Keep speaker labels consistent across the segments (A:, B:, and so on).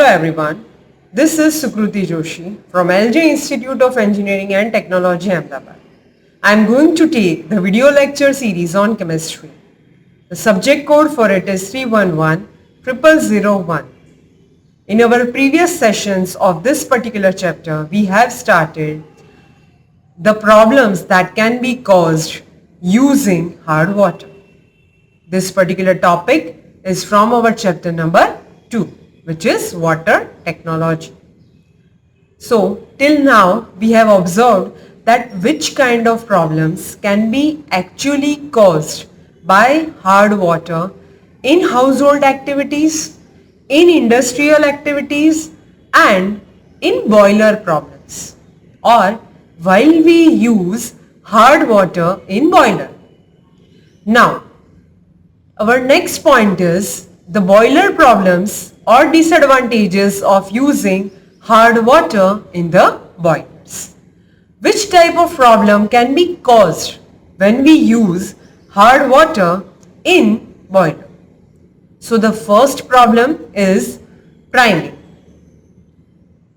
A: everyone, this is Sukruti Joshi from LJ Institute of Engineering and Technology, Ahmedabad. I am going to take the video lecture series on chemistry. The subject code for it is 311001. In our previous sessions of this particular chapter, we have started the problems that can be caused using hard water. This particular topic is from our chapter number 2, which is water technology. So till now we have observed that which kind of problems can be actually caused by hard water in household activities, in industrial activities and in boiler problems, or while we use hard water in boiler. Now our next point is the boiler problems or disadvantages of using hard water in the boilers. Which type of problem can be caused when we use hard water in boiler? So the first problem is priming.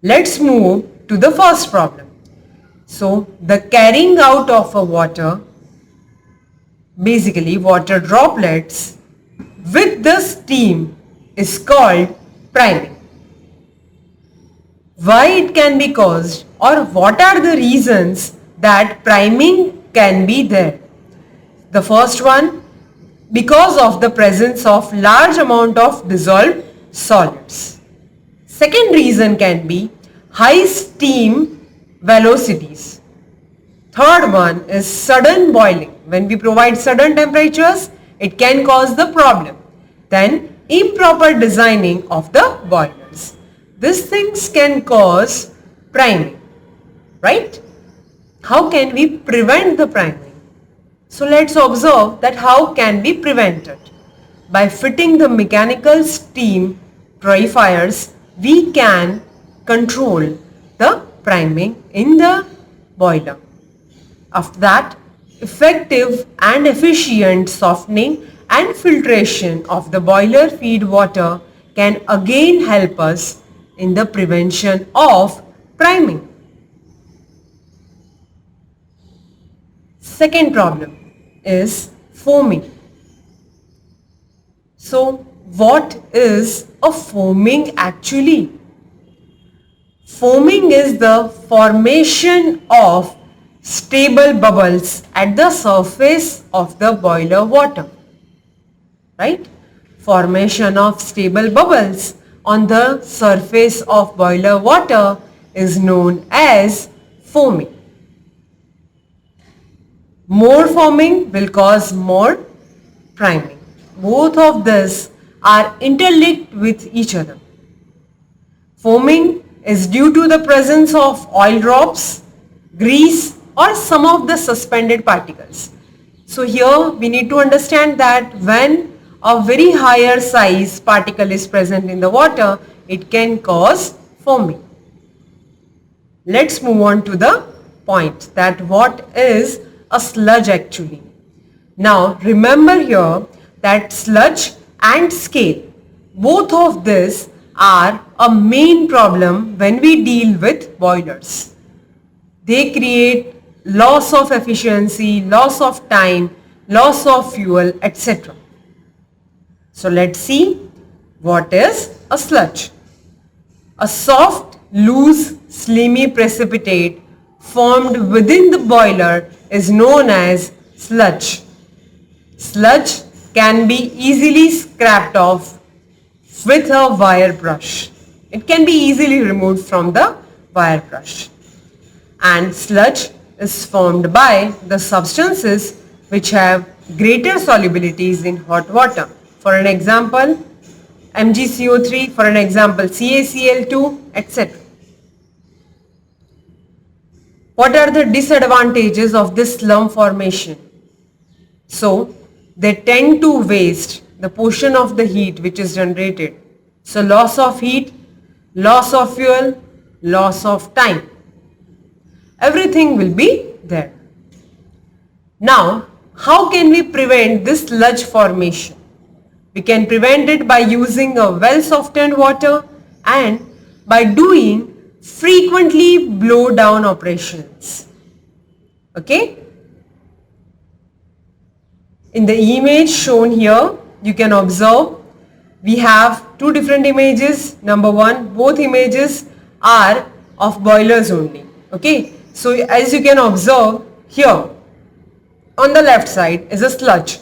A: Let's move to the first problem. So the carrying out of a water, basically water droplets with the steam, is called priming. Why it can be caused, or what are the reasons that priming can be there? The first one, because of the presence of large amount of dissolved solids. Second reason can be high steam velocities. Third one is sudden boiling. When we provide sudden temperatures, it can cause the problem. Then improper designing of the boilers. These things can cause priming, right? How can we prevent the priming? So let's observe that how can we prevent it. By fitting the mechanical steam purifiers, we can control the priming in the boiler. After that, effective and efficient softening and filtration of the boiler feed water can again help us in the prevention of priming. Second problem is foaming. So what is a foaming actually? Foaming is the formation of stable bubbles at the surface of the boiler water, right? Formation of stable bubbles on the surface of boiler water is known as foaming. More foaming will cause more priming. Both of these are interlinked with each other. Foaming is due to the presence of oil drops, grease, or some of the suspended particles. So here we need to understand that when a very higher size particle is present in the water, it can cause foaming. Let's move on to the point that what is a sludge actually. Now remember here that sludge and scale, both of these are a main problem when we deal with boilers. They create loss of efficiency, loss of time, loss of fuel, etc. So let's see what is a sludge. A soft, loose, slimy precipitate formed within the boiler is known as sludge. Sludge can be easily scraped off with a wire brush. It can be easily removed from the wire brush. And sludge is formed by the substances which have greater solubilities in hot water. For an example, MgCO3, for an example, CaCl2, etc. What are the disadvantages of this slump formation? So, they tend to waste the portion of the heat which is generated. So, loss of heat, loss of fuel, loss of time. Everything will be there. Now, how can we prevent this sludge formation? We can prevent it by using a well softened water and by doing frequently blow down operations. Okay? In the image shown here, you can observe we have two different images. Number one, both images are of boilers only. Okay, so as you can observe here, on the left side is a sludge.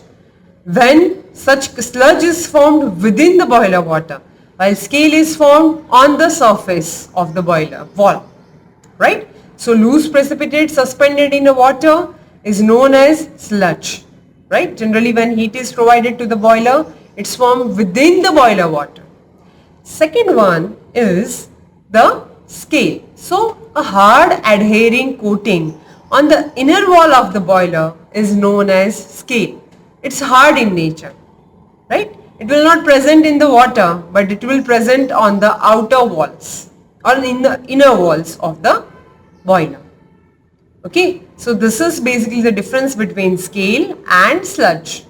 A: When such sludge is formed within the boiler water, while scale is formed on the surface of the boiler wall, right? So loose precipitate suspended in the water is known as sludge, right? Generally when heat is provided to the boiler, it's formed within the boiler water. Second one is the scale. So a hard adhering coating on the inner wall of the boiler is known as scale. It's hard in nature, right? It will not present in the water, but it will present on the outer walls or in the inner walls of the boiler. Okay, so this is basically the difference between scale and sludge.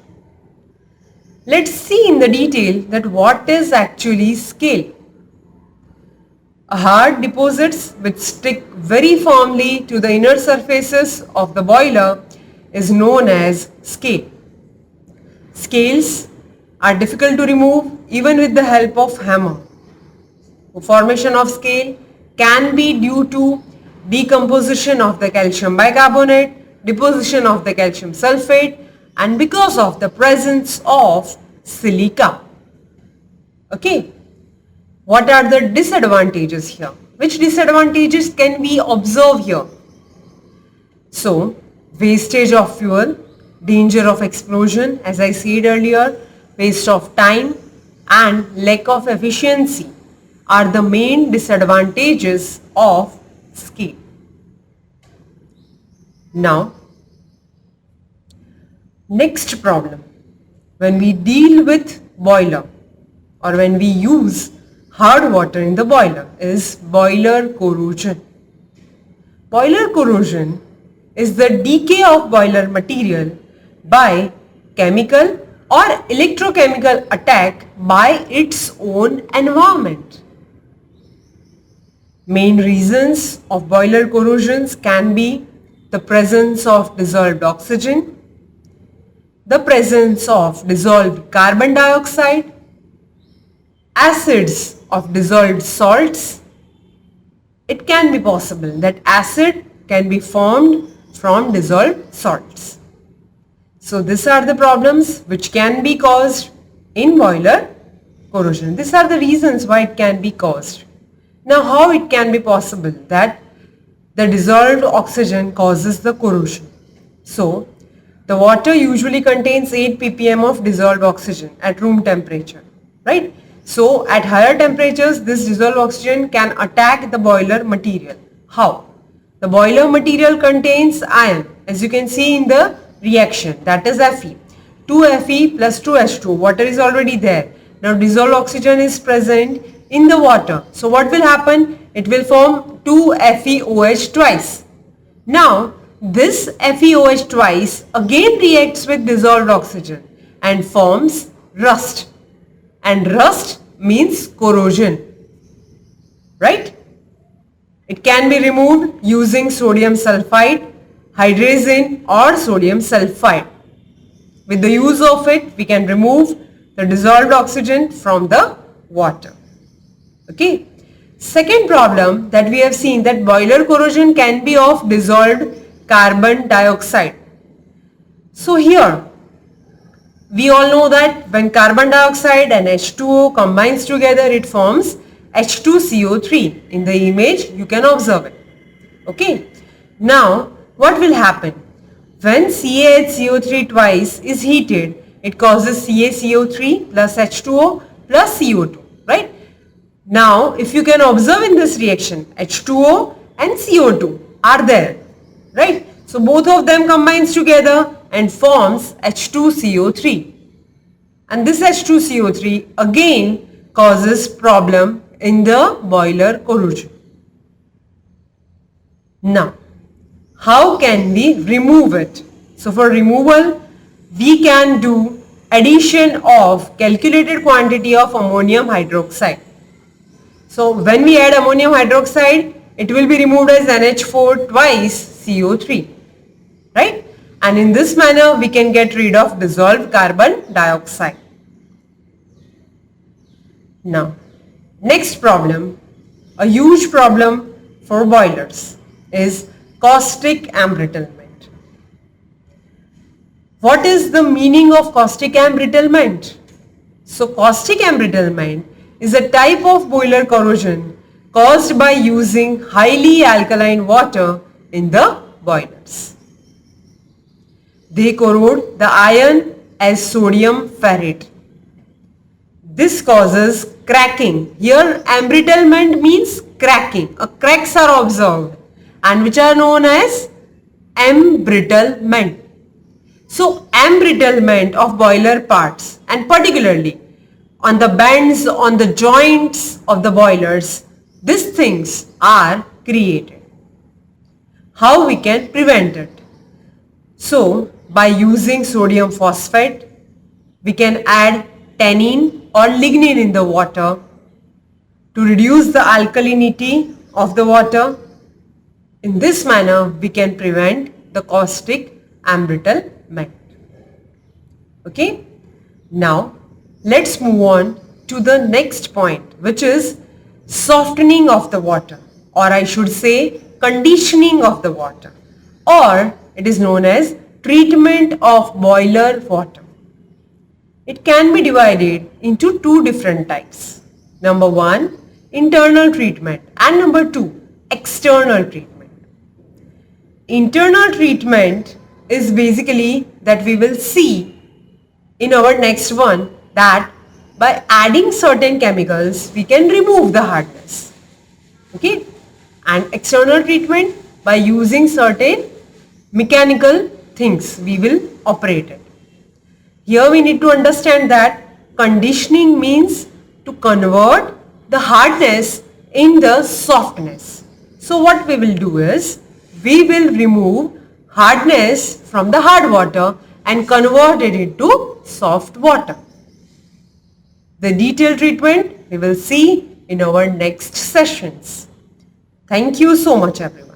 A: Let's see in the detail that what is actually scale. A hard deposits which stick very firmly to the inner surfaces of the boiler is known as scale. Scales are difficult to remove even with the help of hammer. The formation of scale can be due to decomposition of the calcium bicarbonate, deposition of the calcium sulfate, and because of the presence of silica. Okay, what are the disadvantages here? Which disadvantages can we observe here? So, wastage of fuel, danger of explosion, as I said earlier, waste of time and lack of efficiency are the main disadvantages of scale. Now, next problem. When we deal with boiler or when we use hard water in the boiler is boiler corrosion. Boiler corrosion is the decay of boiler material by chemical or electrochemical attack by its own environment. Main reasons of boiler corrosions can be the presence of dissolved oxygen, the presence of dissolved carbon dioxide, acids of dissolved salts. It can be possible that acid can be formed from dissolved salts. So these are the problems which can be caused in boiler corrosion. These are the reasons why it can be caused. Now how it can be possible that the dissolved oxygen causes the corrosion? So the water usually contains 8 ppm of dissolved oxygen at room temperature, right? So at higher temperatures, this dissolved oxygen can attack the boiler material. How? The boiler material contains iron, as you can see in the reaction, that is Fe. 2Fe plus 2H2, water is already there. Now dissolved oxygen is present in the water. So what will happen? It will form 2FeOH twice. Now this FeOH twice again reacts with dissolved oxygen and forms rust. And rust means corrosion, right? It can be removed using sodium sulfide, hydrazine or sodium sulfide. With the use of it, we can remove the dissolved oxygen from the water. Okay. Second problem that we have seen that boiler corrosion can be of dissolved carbon dioxide. So here we all know that when carbon dioxide and H2O combines together, it forms H2CO3. In the image you can observe it. Okay. Now what will happen? When CaHCO3 twice is heated, it causes CaCO3 plus H2O plus CO2, right? Now if you can observe in this reaction, H2O and CO2 are there, right? So both of them combines together and forms H2CO3. And this H2CO3 again causes problem in the boiler corrosion. Now, how can we remove it? So for removal, we can do addition of calculated quantity of ammonium hydroxide. So when we add ammonium hydroxide, it will be removed as NH4 twice CO3, right? And in this manner, we can get rid of dissolved carbon dioxide. Now, next problem, a huge problem for boilers is caustic embrittlement. What is the meaning of caustic embrittlement? So caustic embrittlement is a type of boiler corrosion caused by using highly alkaline water in the boilers. They corrode the iron as sodium ferrite. This causes cracking. Here embrittlement means cracking. Cracks are observed and which are known as embrittlement. So embrittlement of boiler parts and particularly on the bends, on the joints of the boilers, these things are created. How we can prevent it? So by using sodium phosphate, we can add tannin or lignin in the water to reduce the alkalinity of the water. In this manner, we can prevent the caustic embrittlement. Okay. Now, let's move on to the next point, which is softening of the water, or I should say conditioning of the water, or it is known as treatment of boiler water. It can be divided into two different types. Number one, internal treatment, and number two, external treatment. Internal treatment is basically that we will see in our next one, that by adding certain chemicals we can remove the hardness. Okay, and external treatment, by using certain mechanical things we will operate it. Here we need to understand that conditioning means to convert the hardness in the softness. So what we will do is, we will remove hardness from the hard water and convert it into soft water. The detailed treatment we will see in our next sessions. Thank you so much everyone.